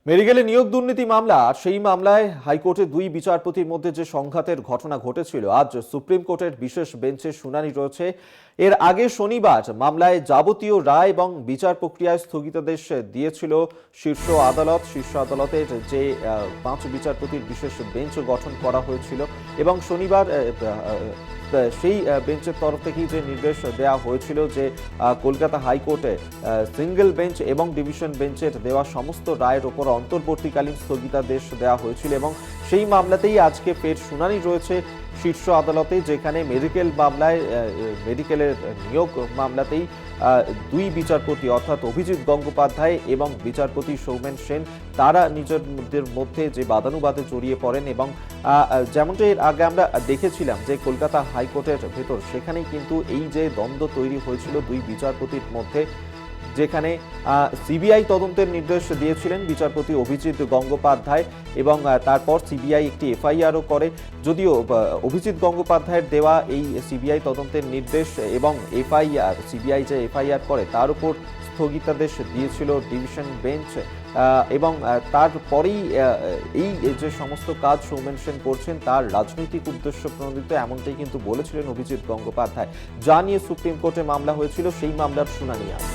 মেডিকেলে নিয়োগ দুর্নীতি মামলা, সেই মামলায় হাইকোর্টে দুই বিচারপতির মধ্যে যে সংঘাতের ঘটনা ঘটেছিল, আজ সুপ্রিম কোর্টের বিশেষ বেঞ্চে শুনানি রয়েছে। এর আগে শনিবার মামলায় যাবতীয় রায় এবং বিচার প্রক্রিয়ায় স্থগিতাদেশ দিয়েছিল শীর্ষ আদালত। শীর্ষ আদালতের যে 5 বিচারপতির বিশেষ বেঞ্চ গঠন করা হয়েছিল এবং শনিবার সেই বেঞ্চের তরফ থেকেই যে নির্দেশ দেওয়া হয়েছিল যে কলকাতা হাইকোর্টে সিঙ্গেল বেঞ্চ এবং ডিভিশন বেঞ্চের দেওয়া সমস্ত রায়ের ওপর অন্তর্বর্তীকালীন স্থগিতাদেশ দেওয়া হয়েছিল এবং সেই মামলাতেই আজকে ফের শুনানি রয়েছে শীর্ষ আদালতে, যেখানে মেডিকেলের নিয়োগ মামলাতেই দুই বিচারপতি অর্থাৎ অভিজিৎ গঙ্গোপাধ্যায় এবং বিচারপতি সৌমেন সেন তারা নিজেদের মধ্যে যে বাদানুবাদে জড়িয়ে পড়েন এবং যেমনটা এর আগে আমরা দেখেছিলাম যে কলকাতা হাইকোর্টের ভেতর সেখানেই কিন্তু এই যে দ্বন্দ্ব তৈরি হয়েছিল দুই বিচারপতির মধ্যে, যেখানে সিবিআই তদন্তের নির্দেশ দিয়েছিলেন বিচারপতি অভিজিৎ গঙ্গোপাধ্যায় এবং তারপর সিবিআই একটি এফআইআরও করে। যদিও অভিজিৎ গঙ্গোপাধ্যায়ের দেওয়া এই সিবিআই তদন্তের নির্দেশ এবং সিবিআই যে এফআইআর করে তার উপর স্থগিতাদেশ দিয়েছিল ডিভিশন বেঞ্চ এবং তারপরেই এই যে সমস্ত কাজ সৌমেন সেন করছেন তার রাজনৈতিক উদ্দেশ্য প্রণোদিত, এমনটাই কিন্তু বলেছিলেন অভিজিৎ গঙ্গোপাধ্যায়। যা নিয়ে সুপ্রিম কোর্টে মামলা হয়েছিল, সেই মামলার শুনানি আজ।